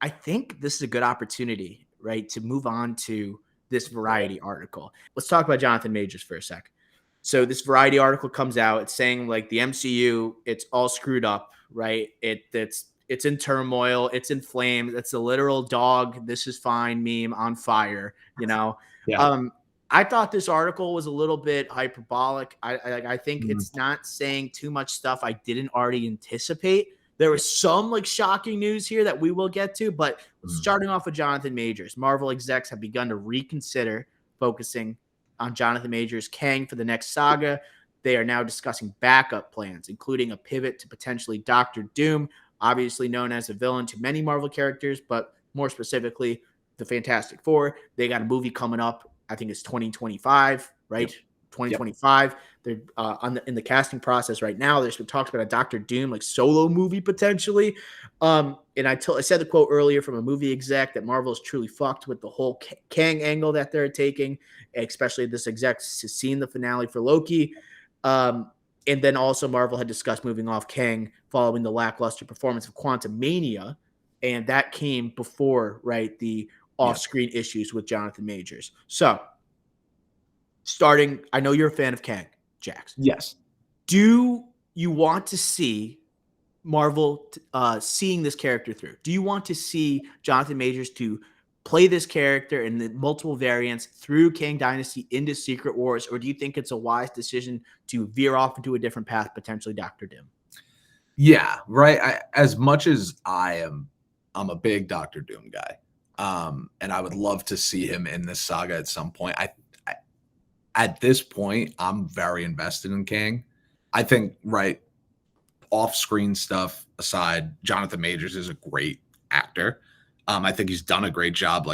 I think this is a good opportunity, right, to move on to this Variety article. Let's talk about Jonathan Majors for a sec. So this Variety article comes out. It's saying like the MCU, it's all screwed up, right? It's in turmoil. It's in flames. It's a literal dog. This is fine meme on fire. You know, Yeah. um, I thought this article was a little bit hyperbolic. I think it's not saying too much stuff I didn't already anticipate. There was some like shocking news here that we will get to, but starting off with Jonathan Majors, Marvel execs have begun to reconsider focusing on Jonathan Majors' Kang for the next saga. They are now discussing backup plans, including a pivot to potentially Doctor Doom, obviously known as a villain to many Marvel characters, but more specifically, the Fantastic Four. They got a movie coming up. I think it's 2025, right? Yep. 2025. They're in the casting process right now. There's been talks about a Doctor Doom like solo movie potentially. And I said the quote earlier from a movie exec that Marvel is truly fucked with the whole Kang angle that they're taking, especially this exec has seen the finale for Loki. And then also Marvel had discussed moving off Kang following the lackluster performance of Quantumania, and that came before, right, the off-screen issues with Jonathan Majors. So, starting, I know you're a fan of Kang, Jax. Yes. Do you want to see Marvel seeing this character through? Do you want to see Jonathan Majors to play this character in the multiple variants through Kang Dynasty into Secret Wars, or do you think it's a wise decision to veer off into a different path, potentially Doctor Doom? Yeah, right. As much as I'm a big Doctor Doom guy, and I would love to see him in this saga at some point. At this point, I'm very invested in Kang. I think, right, off-screen stuff aside, Jonathan Majors is a great actor. I think he's done a great job.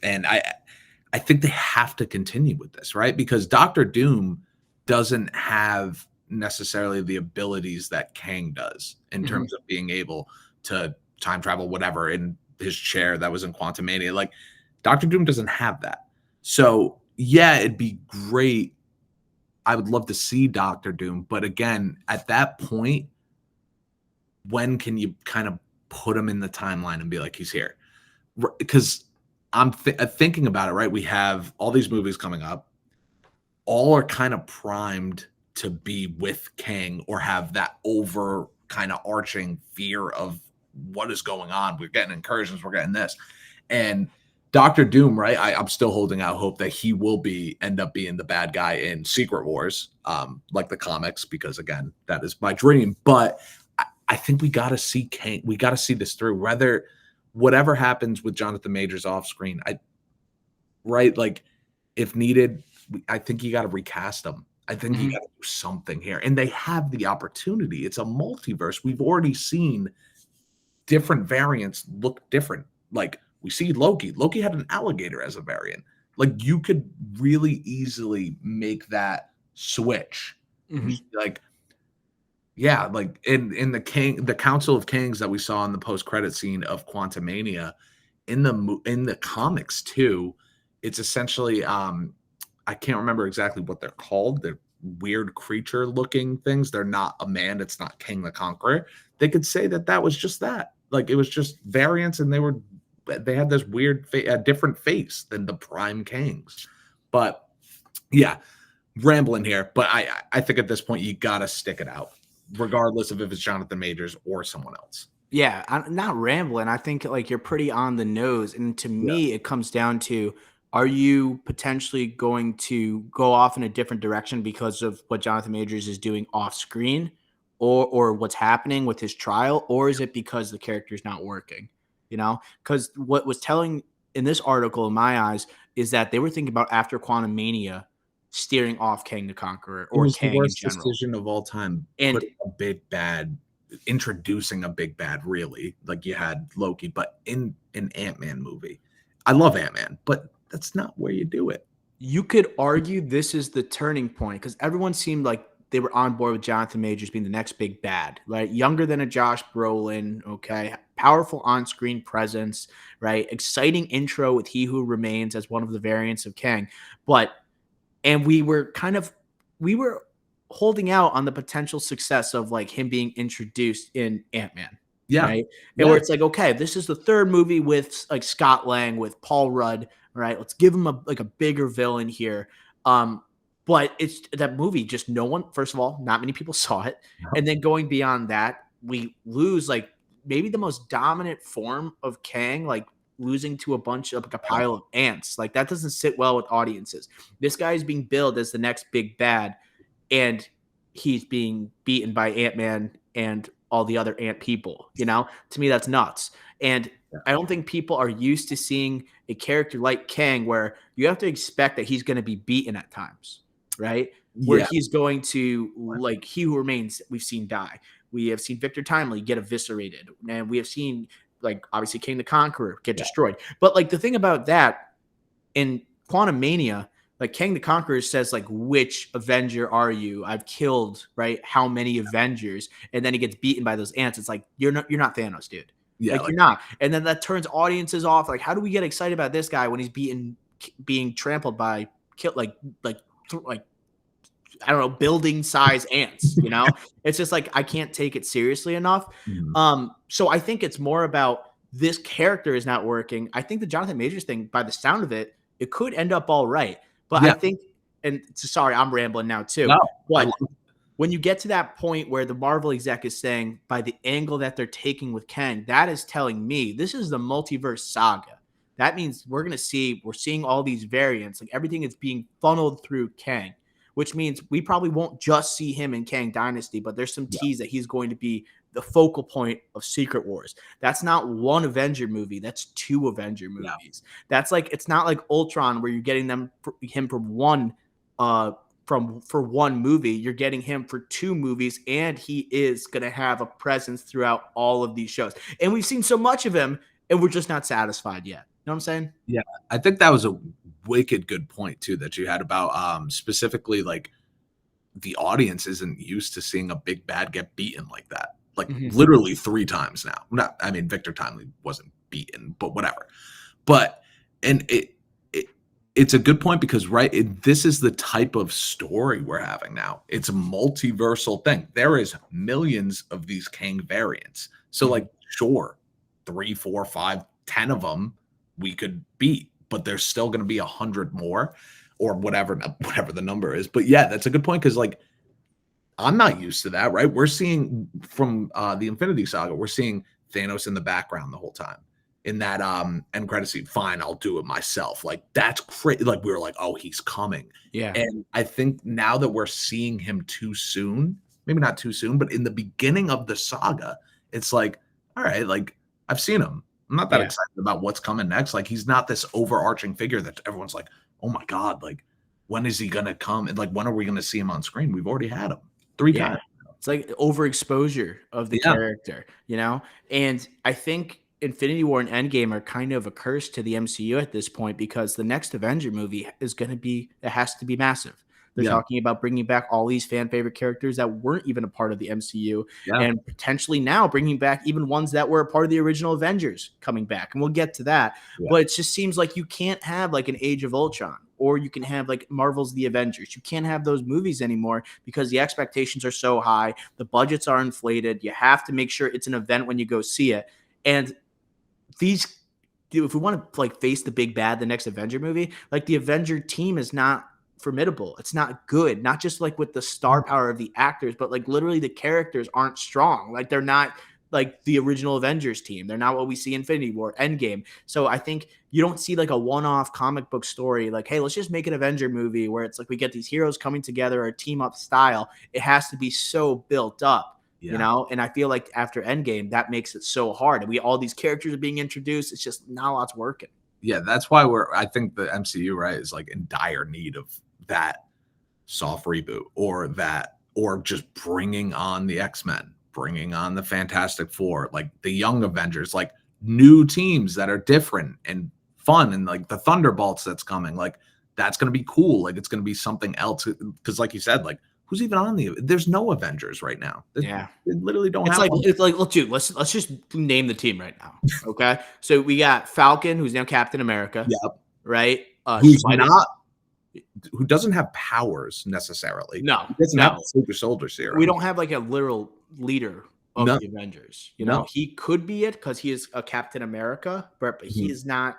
And I think they have to continue with this, right? Because Doctor Doom doesn't have necessarily the abilities that Kang does in terms of being able to time travel, whatever, in his chair that was in Quantumania. Like, Doctor Doom doesn't have that. So, yeah, it'd be great. I would love to see Doctor Doom. But again, at that point, when can you kind of put him in the timeline and be like, he's here? Because I'm thinking about it, right? We have all these movies coming up. All are kind of primed to be with Kang or have that over kind of arching fear of what is going on. We're getting incursions. We're getting this. And Doctor Doom, right? I'm still holding out hope that he will end up being the bad guy in Secret Wars, like the comics, because again, that is my dream. But I think we got to see Kang. We got to see this through. Whatever happens with Jonathan Majors off screen, like if needed, I think you got to recast him. I think you got to do something here. And they have the opportunity. It's a multiverse. We've already seen different variants look different. Like we see Loki. Loki had an alligator as a variant. Like you could really easily make that switch. Like, yeah, like in the Council of Kings that we saw in the post-credit scene of Quantumania, in the comics too, it's essentially I can't remember exactly what they're called. They're weird creature looking things. They're not a man. It's not King the Conqueror. They could say that was just that. Like it was just variants, and they had this weird, different face than the prime Kangs. But yeah, rambling here. But I think at this point you got to stick it out, regardless of if it's Jonathan Majors or someone else. Yeah, I'm not rambling. I think like you're pretty on the nose. And to me, it comes down to, are you potentially going to go off in a different direction because of what Jonathan Majors is doing off screen or what's happening with his trial? Or is it because the character is not working? You know, because what was telling in this article, in my eyes, is that they were thinking about after Quantumania steering off Kang the Conqueror or It was Kang the worst in general. decision of all time. And Introducing a big bad, really, like you had Loki, but in an Ant-Man movie. I love Ant-Man, but that's not where you do it. You could argue this is the turning point because everyone seemed like they were on board with Jonathan Majors being the next big bad, right? Younger than a Josh Brolin, okay? Powerful on-screen presence, right? Exciting intro with He Who Remains as one of the variants of Kang. And we were holding out on the potential success of like him being introduced in Ant-Man, Yeah. right? And Yeah. where it's like, okay, this is the third movie with like Scott Lang with Paul Rudd, right? Let's give him a bigger villain here. But it's that movie, just no one, first of all, not many people saw it. No. And then going beyond that, we lose like maybe the most dominant form of Kang, like losing to a bunch of like a pile of ants. Like that doesn't sit well with audiences. This guy is being billed as the next big bad, and he's being beaten by Ant-Man and all the other ant people. To me, that's nuts. And Yeah. I don't think people are used to seeing a character like Kang where you have to expect that he's going to be beaten at times, right? Where Yeah. he's going to, like, He Who Remains, we've seen die. We have seen Victor Timely get eviscerated. And we have seen, like, obviously King the Conqueror get destroyed. But, like, the thing about that in Quantum Mania, like Kang the Conqueror says, like, which Avenger are you? I've killed, right? How many Avengers? And then he gets beaten by those ants. It's like, you're not Thanos, dude. Yeah. Like, you're not. And then that turns audiences off. Like, how do we get excited about this guy when he's being trampled by like I don't know, building size ants, It's just like I can't take it seriously enough. So I think it's more about this character is not working. I think the Jonathan Majors thing, by the sound of it, it could end up all right. But I think, and sorry, I'm rambling now too. No, but when you get to that point where the Marvel exec is saying, by the angle that they're taking with Kang, that is telling me this is the multiverse saga. That means we're seeing all these variants, like everything is being funneled through Kang, which means we probably won't just see him in Kang Dynasty, but there's some tease that he's going to be the focal point of Secret Wars. That's not one Avenger movie. That's two Avenger movies. That's like, it's not like Ultron where you're getting him from one, for one movie. You're getting him for two movies, and he is going to have a presence throughout all of these shows. And we've seen so much of him, and we're just not satisfied yet. You know what I'm saying? Yeah, I think that was a wicked good point too that you had about specifically like the audience isn't used to seeing a big bad get beaten like that, like literally 3 times now. I mean, Victor Timely wasn't beaten, but whatever. But and it's a good point because this is the type of story we're having now. It's a multiversal thing. There is millions of these Kang variants, so like sure, 3, 4, 5, 10 of them we could beat, but there's still going to be 100 more or whatever the number is. But yeah, that's a good point because like I'm not used to that, right? We're seeing from the Infinity Saga, we're seeing Thanos in the background the whole time in that end credit scene. Fine, I'll do it myself. Like that's crazy. Like we were like, oh, he's coming. Yeah. And I think now that we're seeing him too soon, maybe not too soon, but in the beginning of the saga, it's like, all right, like I've seen him. I'm not that excited about what's coming next. Like he's not this overarching figure that everyone's like, oh my God, like when is he gonna come? And like when are we gonna see him on screen? We've already had him 3 times. It's like overexposure of the character, And I think Infinity War and Endgame are kind of a curse to the MCU at this point because the next Avenger movie is it has to be massive. They're talking about bringing back all these fan favorite characters that weren't even a part of the MCU and potentially now bringing back even ones that were a part of the original Avengers coming back. And we'll get to that. But it just seems like you can't have like an Age of Ultron or you can have like Marvel's The Avengers. You can't have those movies anymore because the expectations are so high. The budgets are inflated. You have to make sure it's an event when you go see it. And if we want to like face the big bad, the next Avenger movie, like the Avenger team is not formidable. It's not good. Not just like with the star power of the actors, but like literally the characters aren't strong. Like they're not like the original Avengers team. They're not what we see in Infinity War, Endgame. So I think you don't see like a one-off comic book story like, hey, let's just make an Avenger movie where it's like we get these heroes coming together, a team up style. It has to be so built up. And I feel like after Endgame, that makes it so hard. And all these characters are being introduced. It's just not a lot's working. Yeah, that's why I think the MCU, right, is like in dire need of that soft reboot or just bringing on the X-Men, bringing on the Fantastic Four, like the Young Avengers, like new teams that are different and fun, and like the Thunderbolts that's coming, like that's going to be cool. Like it's going to be something else because like you said, like who's even on there's no Avengers right now. They literally don't have one. It's like, look, dude, let's just name the team right now. Okay. So we got Falcon, who's now Captain America. Yep. Right. Who doesn't have powers necessarily. No. He doesn't have a super soldier serum. We don't have like a literal leader of No, the Avengers. You know, no. he could be it because he is a Captain America, but he Mhm. is not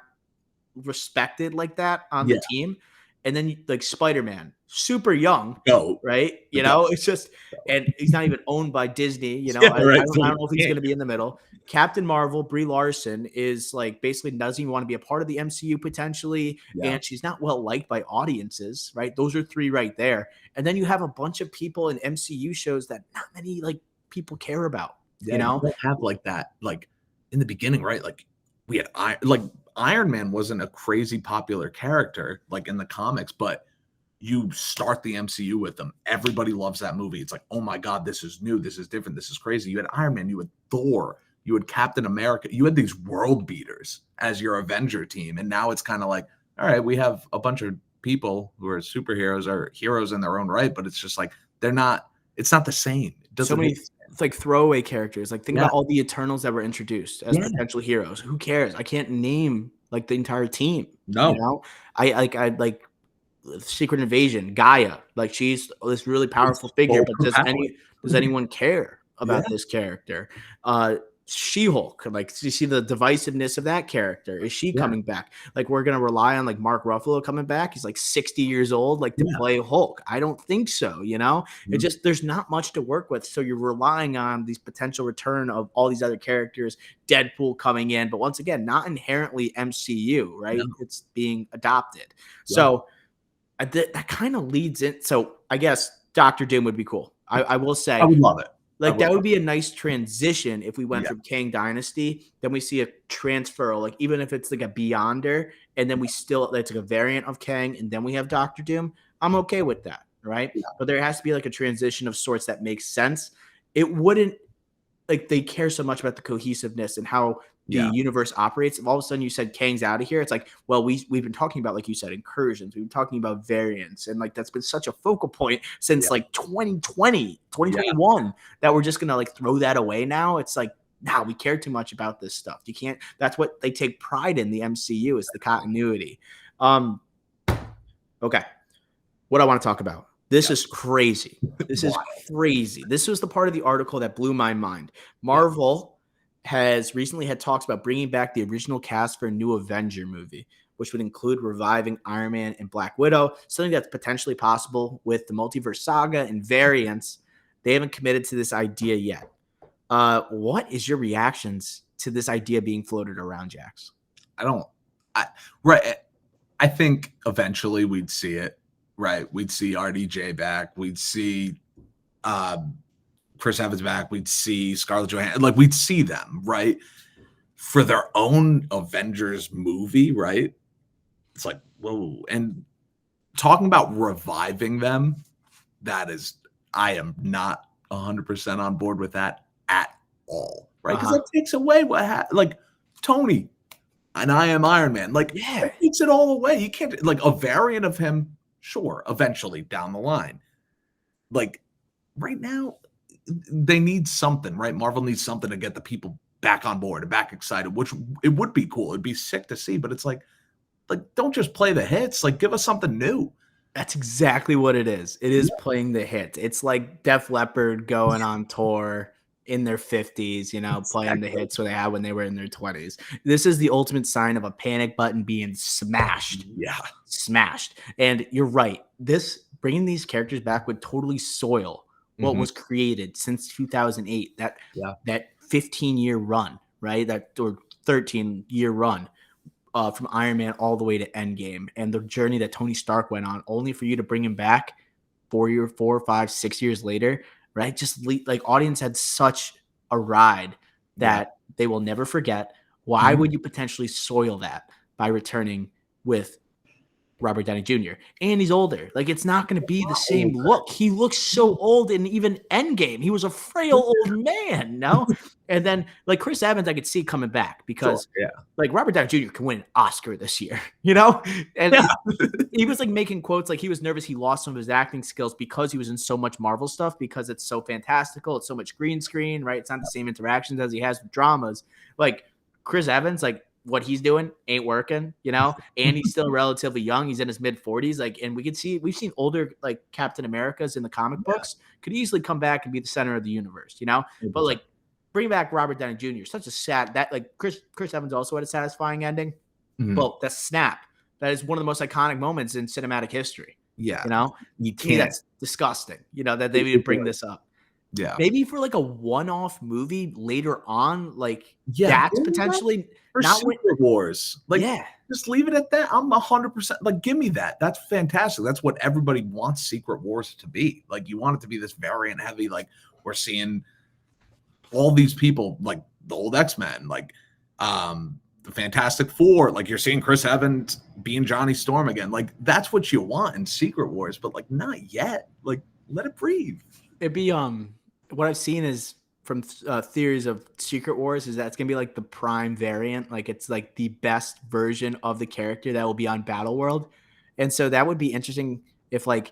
respected like that on the Yeah. team. And then like Spider-Man, super young, Goat. right? The You goat. know, it's just, and he's not even owned by Disney. You know, Yeah, right. So I don't know if he's yeah. going to be in the middle. Captain Marvel, Brie Larson is like basically doesn't even want to be a part of the MCU potentially, Yeah. and she's not well liked by audiences, right? Those are three right there. And then you have a bunch of people in MCU shows that not many like people care about. Yeah, You you know, don't have like that, like in the beginning, right? Like we had like Iron Man wasn't a crazy popular character like in the comics, but you start the MCU with them. Everybody loves that movie. It's like, oh my God, this is new, this is different, this is crazy. You had Iron Man, you had Thor, you had Captain America, you had these world beaters as your Avenger team. And now it's kind of like, all right, we have a bunch of people who are superheroes or heroes in their own right, but it's just like it's not the same. It so doesn't many make sense. like throwaway characters. Like think Yeah. about all the Eternals that were introduced as Yeah. potential heroes. Who cares? I can't name like the entire team. You No. know, I like Secret Invasion, Gaia. Like she's this really It's powerful figure, so but compelling. does anyone care Yeah. about this character? She-Hulk, like you see the divisiveness of that character. Is she Yeah. coming back? Like we're gonna rely on like Mark Ruffalo coming back. He's like 60 years old, like to Yeah. play Hulk. I don't think so. You know, it Mhm. just there's not much to work with. So you're relying on these potential return of all these other characters, Deadpool coming in, but once again, not inherently MCU, right? No. It's being adopted. Yeah. So that kind of leads in. So I guess Doctor Doom would be cool. I will I say, would love it. I like would that would love be a nice transition if we it. went Yeah. from Kang Dynasty, then we see a transfer, like even if it's like a Beyonder, and then we still it's like a variant of Kang, and then we have Doctor Doom. I'm okay with that, right? Yeah. But there has to be like a transition of sorts that makes sense. It wouldn't like they care so much about the cohesiveness and how the Yeah. universe operates. If all of a sudden you said Kang's out of here, it's like, well, we've been talking about, like you said, incursions. We've been talking about variants. And like that's been such a focal point since Yeah. like 2020, Yeah. 2021 that we're just gonna like throw that away now. It's like, nah, we care too much about this stuff. You can't, that's what they take pride in the MCU is the continuity. Um, okay. What I want to talk about. This Yeah. is crazy. This is Why? crazy. This was the part of the article that blew my mind. Yeah. Marvel has recently had talks about bringing back the original cast for a new Avenger movie, which would include reviving Iron Man and Black Widow, something that's potentially possible with the multiverse saga and variants. They haven't committed to this idea yet. What is your reactions to this idea being floated around, Jax? I don't I right. I think eventually we'd see it. Right. We'd see RDJ back. We'd see Chris Evans back. We'd see Scarlett Johansson. Like we'd see them, right? For their own Avengers movie, right? It's like, whoa. And talking about reviving them, I am not 100% on board with that at all, right? Because that takes away like Tony and I am Iron Man. Like Yeah. that takes it all away. You can't like a variant of him, sure, eventually down the line. Like right now, they need something, right? Marvel needs something to get the people back on board and back excited, which it would be cool. It'd be sick to see, but it's like don't just play the hits. Like give us something new. That's exactly what it is. It is playing the hit. It's like Def Leppard going on tour in their 50s, you know, playing the Exactly. hits they had when they were in their 20s. This is the ultimate sign of a panic button being smashed. Yeah. Smashed. And you're right. This bringing these characters back would totally soil what was created since 2008. That 15-year run, right? That or 13-year run from Iron Man all the way to Endgame, and the journey that Tony Stark went on, only for you to bring him back 4, 5, 6 years later, right? Just like audience had such a ride that they will never forget. Why would you potentially soil that by returning with Robert Downey Jr. And he's older. Like it's not going to be the same look. He looks so old in even Endgame. He was a frail old man, no? And then like Chris Evans, I could see coming back because like Robert Downey Jr. can win an Oscar this year, you know? And he was like making quotes like he was nervous he lost some of his acting skills because he was in so much Marvel stuff because it's so fantastical. It's so much green screen, right? It's not the same interactions as he has with dramas. Like Chris Evans, like what he's doing ain't working, you know, and he's still relatively young. He's in his mid 40s. Like, and we've seen older like Captain Americas in the comic books could easily come back and be the center of the universe, you know, but like bring back Robert Downey Jr. Such a sad that like Chris Evans also had a satisfying ending. Well, that's Snap. That is one of the most iconic moments in cinematic history. Yeah, You know, you to me, can't. that's disgusting. You know, that they would bring this up. Yeah, Maybe for like a one-off movie later on, like yeah. that's potentially For not what. Secret Wars, like Yeah, just leave it at that. I'm 100% like, give me that. That's fantastic. That's what everybody wants Secret Wars to be. Like, you want it to be this variant heavy. Like, we're seeing all these people, like the old X-Men, like the Fantastic Four. Like, you're seeing Chris Evans being Johnny Storm again. Like, that's what you want in Secret Wars, but like not yet. Like, let it breathe. it'd be what I've seen is from theories of Secret Wars is that it's gonna be like the prime variant, like it's like the best version of the character that will be on Battle World, and so that would be interesting if like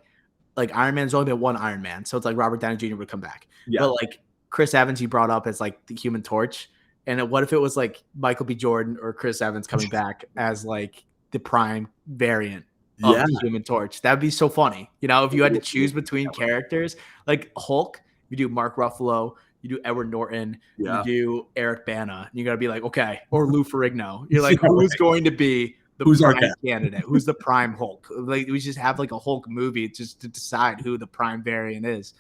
Iron Man's only been one Iron Man, so it's like Robert Downey Jr. would come back, Yeah. but like Chris Evans, he brought up as like the Human Torch, and what if it was like Michael B. Jordan or Chris Evans coming back as like the prime variant of the Human Torch? That'd be so funny, you know, if you had to choose between characters like Hulk. You do Mark Ruffalo, you do Edward Norton, you do Eric Bana. You got to be like, okay, or Lou Ferrigno. You're like, who's going to be the prime candidate? Who's the prime Hulk? Like, we just have like a Hulk movie just to decide who the prime variant is.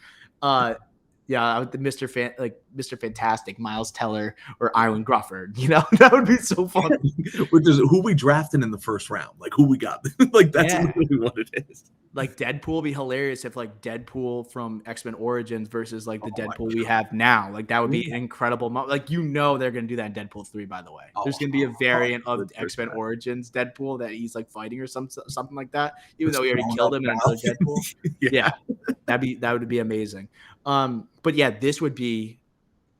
Yeah, the Mr. Fantastic, Miles Teller, or Iwan Grufford. You know, that would be so funny. Which is who we drafted in the first round, like who we got. Like, that's literally what it is. Like, Deadpool would be hilarious if like Deadpool from X-Men Origins versus like the Deadpool we have now. Like, that would be an incredible. Like, you know, they're gonna do that in Deadpool 3. By the way, there's gonna be a variant of X-Men Origins Deadpool that he's like fighting or something like that. Even though he already killed him in another Deadpool. Yeah, that would be amazing. But yeah, this would be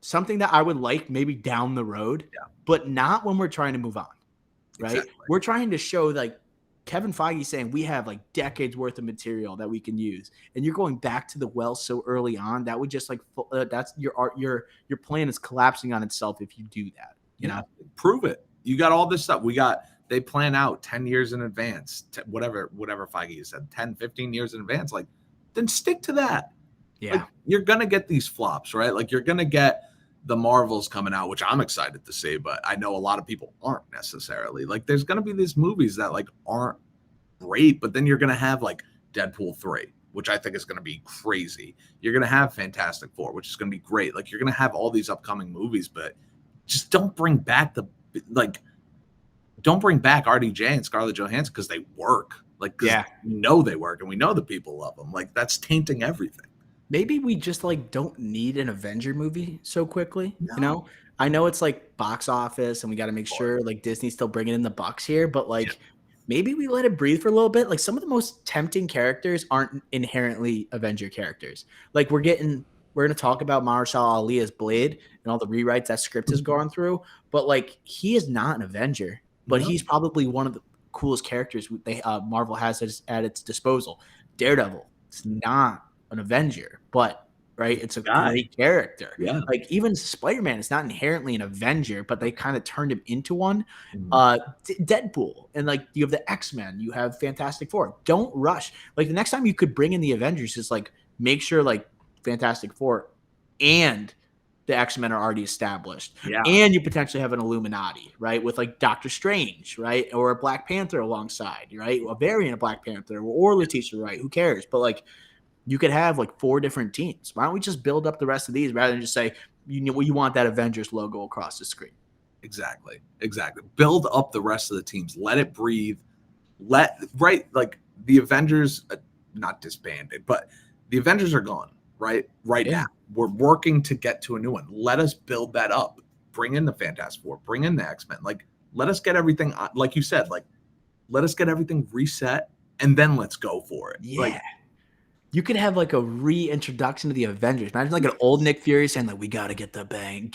something that I would like maybe down the road, but not when we're trying to move on, right? Exactly. We're trying to show like Kevin Feige saying we have like decades worth of material that we can use, and you're going back to the well so early on that would just like that's your plan is collapsing on itself if you do that. You know, prove it. You got all this stuff. They plan out 10 years in advance, whatever Feige said, 10, 15 years in advance. Like, then stick to that. Yeah. Like, you're going to get these flops, right? Like, you're going to get the Marvels coming out, which I'm excited to see, but I know a lot of people aren't necessarily. Like, there's going to be these movies that like aren't great, but then you're going to have like Deadpool 3, which I think is going to be crazy. You're going to have Fantastic Four, which is going to be great. Like, you're going to have all these upcoming movies, but just don't bring back don't bring back RDJ and Scarlett Johansson because they work. Like, we know they work and we know the people love them. Like, that's tainting everything. Maybe we just like don't need an Avenger movie so quickly. No. You know, I know it's like box office and we got to make sure like Disney's still bringing in the bucks here, but like maybe we let it breathe for a little bit. Like, some of the most tempting characters aren't inherently Avenger characters. Like, we're going to talk about Marshall Ali as Blade and all the rewrites that script has gone through, but like, he is not an Avenger, but he's probably one of the coolest characters Marvel has at its disposal. Daredevil, it's not an Avenger, but it's a great character. Yeah. Like, even Spider-Man is not inherently an Avenger, but they kind of turned him into one. Deadpool, and like, you have the X-Men, you have Fantastic Four. Don't rush. Like, the next time you could bring in the Avengers is like, make sure like Fantastic Four and the X-Men are already established. Yeah. And you potentially have an Illuminati, right? With like Doctor Strange, right? Or a Black Panther alongside, right? A variant of Black Panther or Letitia Wright, who cares? But like, you could have like 4 different teams. Why don't we just build up the rest of these rather than just say, you want that Avengers logo across the screen? Exactly. Build up the rest of the teams. Let it breathe. Like, the Avengers, not disbanded, but the Avengers are gone, right? Now. We're working to get to a new one. Let us build that up. Bring in the Fantastic Four. Bring in the X-Men. Like, let us get everything, like you said, like, let us get everything reset, and then let's go for it. Yeah. Like, you could have like a reintroduction to the Avengers. Imagine like an old Nick Fury saying like, we got to get the gang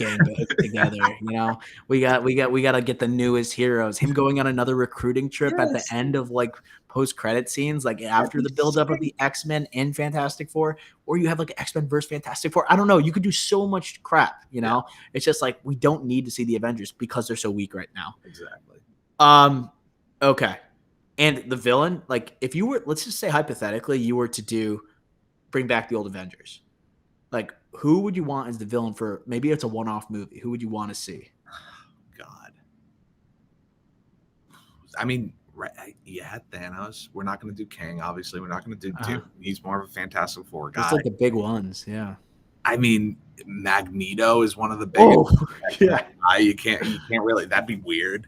together. You know, we got to get the newest heroes. Him going on another recruiting trip at the end of like post-credit scenes, like after the buildup of the X-Men and Fantastic Four, or you have like X-Men versus Fantastic Four. I don't know. You could do so much crap, you know? It's just like, we don't need to see the Avengers because they're so weak right now. Exactly. Okay. And the villain, like, if you were, let's just say hypothetically, you were to bring back the old Avengers, Like, who would you want as the villain for maybe it's a one-off movie? Who would you want to see? God. I mean, right, you had Thanos. We're not going to do Kang, obviously. We're not going to do Uh-huh. Doom. He's more of a Fantastic Four Those guy. like the big ones, yeah. I mean, Magneto is one of the biggest. Oh, yeah. You can't really. That'd be weird.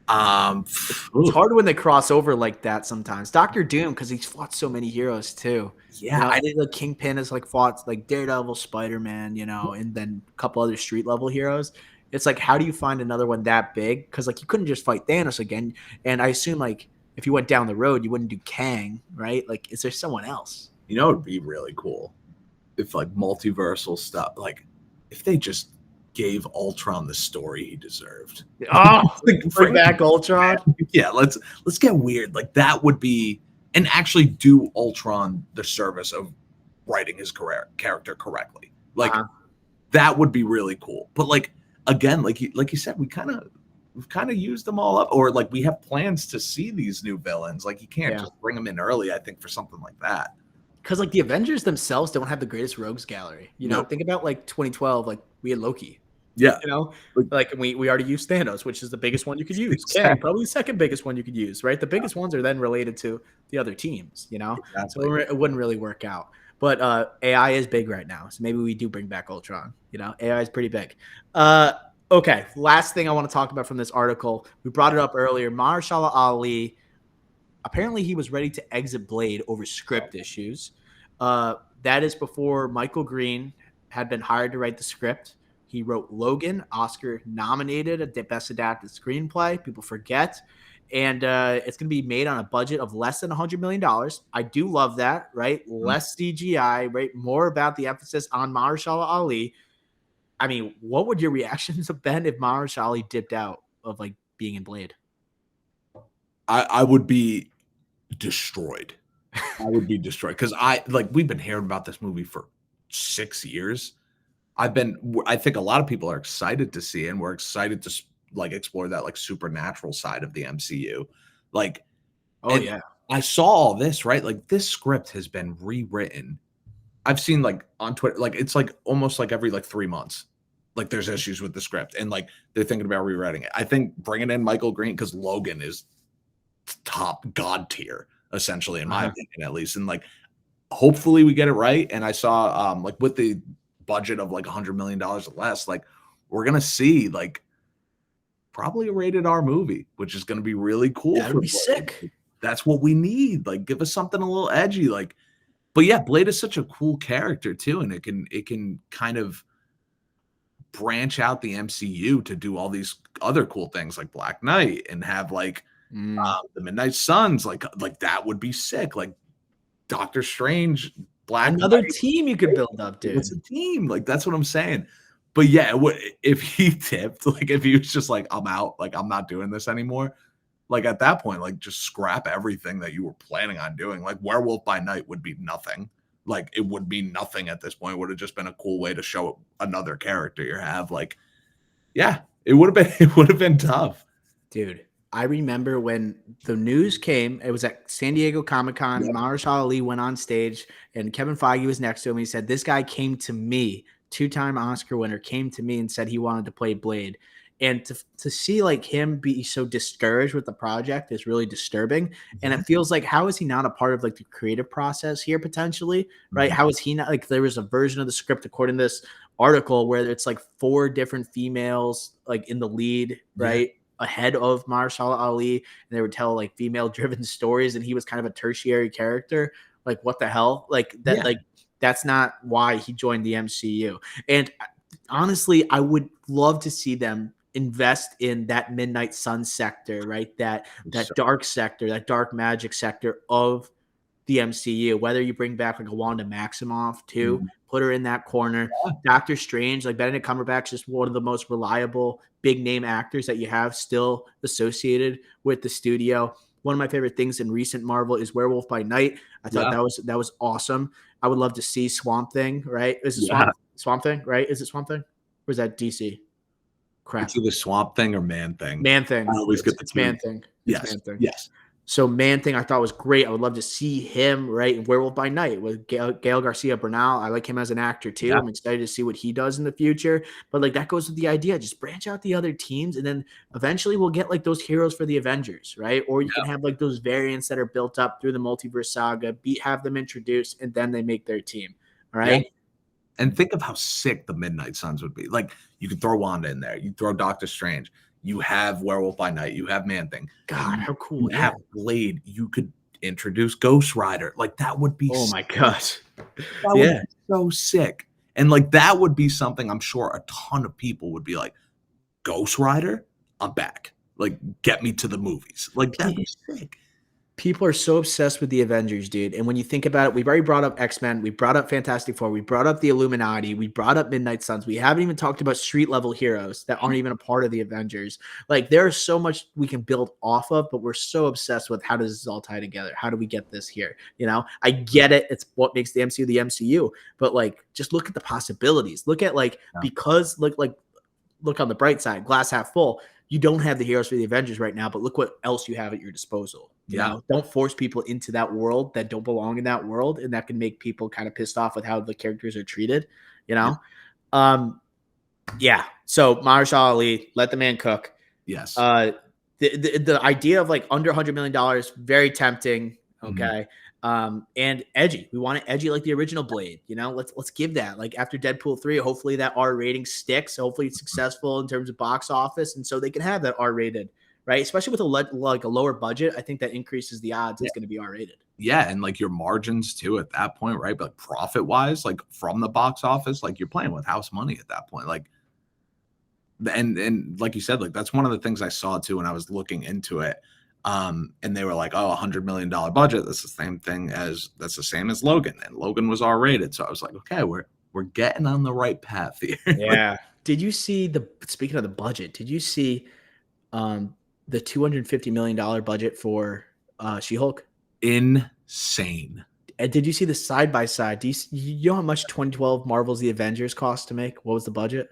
It's hard when they cross over like that sometimes. Doctor Doom, because he's fought so many heroes too. Yeah, You know, I think like Kingpin has like fought like Daredevil, Spider-Man, you know, and then a couple other street level heroes. It's like, how do you find another one that big? Because like you couldn't just fight Thanos again. And I assume like if you went down the road, you wouldn't do Kang, right? Like, is there someone else? you know, it'd be really cool if like multiversal stuff, like if they just gave Ultron the story he deserved. Oh, Like, bring back Ultron. Yeah, let's get weird. Like that would be, and actually do Ultron the service of writing his character correctly. Like that would be really cool. But like again, like you said, we've kind of used them all up, or like we have plans to see these new villains. Like you can't just bring them in early, I think, for something like that. Because like the Avengers themselves don't have the greatest rogues gallery. You know, think about like 2012, like we had Loki. Yeah. You know, like we already used Thanos, which is the biggest one you could use. Kang, probably the second biggest one you could use, right? The biggest ones are then related to the other teams, you know? Exactly. So it wouldn't really work out. But AI is big right now. So maybe we do bring back Ultron. You know, AI is pretty big. Okay, last thing I want to talk about from this article. We brought it up earlier. Mahershala Ali, apparently he was ready to exit Blade over script issues. That is before Michael Green had been hired to write the script. He wrote Logan, Oscar nominated at Best Adapted Screenplay. People forget. And it's going to be made on a budget of less than $100 million. I do love that, right? Less CGI, right? More about the emphasis on Mahershala Ali. I mean, what would your reactions have been if Mahershala Ali dipped out of like being in Blade? I would be destroyed. I would be destroyed because we've been hearing about this movie for 6 years. I think a lot of people are excited to see it, and we're excited to like explore that like supernatural side of the MCU. Like, oh yeah, I saw all this, right? Like this script has been rewritten. I've seen like on Twitter, like it's like almost like every like 3 months, like there's issues with the script, and like they're thinking about rewriting it. I think bringing in Michael Green because Logan is top god tier, essentially, in my opinion, at least, and like hopefully we get it right. And I saw like with the budget of like $100 million or less, like we're gonna see like probably a rated R movie, which is gonna be really cool. That'd be sick. That's what we need. Like, give us something a little edgy. Like, but yeah, Blade is such a cool character too, and it can kind of branch out the MCU to do all these other cool things like Black Knight and have like the Midnight Suns. Like that would be sick. Like Doctor Strange. Another team you could build up, dude. It's a team. Like, that's what I'm saying. But yeah, if he tipped, like if he was just like, I'm out, like I'm not doing this anymore. Like at that point, like just scrap everything that you were planning on doing. Like Werewolf by Night would be nothing. Like it would be nothing at this point. It would have just been a cool way to show another character you have. Like, yeah, it would have been tough. Dude, I remember when the news came, it was at San Diego Comic-Con. Yep. Mahershala Ali went on stage, and Kevin Feige was next to him. He said, this guy came to me, 2-time Oscar winner, came to me and said he wanted to play Blade. And to see like him be so discouraged with the project is really disturbing. And it feels like, how is he not a part of like the creative process here potentially, right? How is he not, like there was a version of the script according to this article where it's like 4 different females like in the lead, right? Ahead of Mahershala Ali, and they would tell like female driven stories, and he was kind of a tertiary character. Like what the hell? Like that, like that's not why he joined the MCU. And honestly, I would love to see them invest in that Midnight Sun sector, right? That dark sector, that dark magic sector of the MCU, whether you bring back like a Wanda Maximoff too, put her in that corner. Doctor Strange, like Benedict Cumberbatch, just one of the most reliable big name actors that you have still associated with the studio. One of my favorite things in recent Marvel is Werewolf by Night. I thought that was awesome. I would love to see Swamp Thing, right? Is it Swamp Thing, right? Is it Swamp Thing? Or is that DC? Crap. It's either Swamp Thing or Man Thing. Man Thing. I always get it's Man Thing. Yes. Man Thing. Yes. So Man Thing I thought was great. I would love to see him right in Werewolf by Night with Gael Garcia Bernal. I like him as an actor too. Yeah, I'm excited to see what he does in the future. But like that goes with the idea. Just branch out the other teams, and then eventually we'll get like those heroes for the Avengers, right? Or you can yeah, have like those variants that are built up through the multiverse saga, have them introduced, and then they make their team. All yeah. right. And think of how sick the Midnight Suns would be. Like you could throw Wanda in there, you throw Doctor Strange, you have Werewolf by Night, you have Man Thing, God, how you cool. have Yeah. Blade, you could introduce Ghost Rider. Like that would be Oh my gosh. that would Yeah. be so sick. And like that would be something I'm sure a ton of people would be like, Ghost Rider, I'm back. Like, get me to the movies. Like that'd be sick. People are so obsessed with the Avengers, dude. And when you think about it, we've already brought up X-Men, we brought up Fantastic Four, we brought up the Illuminati, we brought up Midnight Suns. We haven't even talked about street level heroes that aren't even a part of the Avengers. Like there's so much we can build off of, but we're so obsessed with how does this all tie together? How do we get this here? You know, I get it. It's what makes the MCU the MCU, but like just look at the possibilities. Look at like Yeah. because look on the bright side, glass half full. You don't have the heroes for the Avengers right now, but look what else you have at your disposal. You Yeah. know, don't force people into that world that don't belong in that world, and that can make people kind of pissed off with how the characters are treated. You know, yeah. So Mahershala Ali, let the man cook. Yes. The idea of like under $100 million, very tempting. Mhm. Okay. And edgy. We want it edgy like the original Blade. You know, let's give that. Like after Deadpool 3, hopefully that R rating sticks. Hopefully it's successful in terms of box office, and so they can have that R rated, right? Especially with like a lower budget, I think that increases the odds it's going to be R rated. Yeah, and like your margins too at that point, right? But profit wise, like from the box office, like you're playing with house money at that point. Like and like you said, like that's one of the things I saw too when I was looking into it. And they were like, oh, $100 million budget. That's the same as Logan. And Logan was R-rated. So I was like, okay, we're getting on the right path here. Yeah. Did you see speaking of the budget, did you see the $250 million budget for She-Hulk? Insane. And did you see the side by side? You know how much 2012 Marvel's The Avengers cost to make? What was the budget?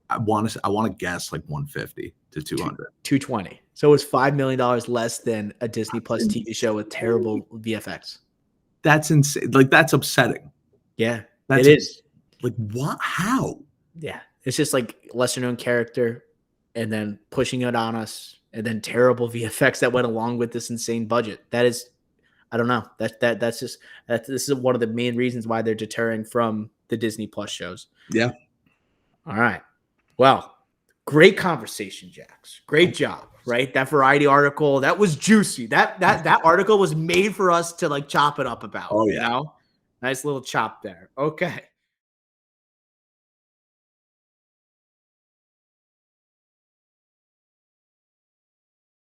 I want to guess like 150 to 200. 220. So it was $5 million less than a Disney Plus TV show with terrible VFX. That's insane. Like that's upsetting. Yeah, That's it is. like what? How? Yeah, it's just like lesser known character, and then pushing it on us, and then terrible VFX that went along with this insane budget. That is, I don't know. That's just this is one of the main reasons why they're deterring from the Disney Plus shows. Yeah. All right. Well, great conversation, Jax. Great job. Right? That Variety article, that was juicy. That article was made for us to like chop it up about. Oh, You yeah. know? Nice little chop there. Okay.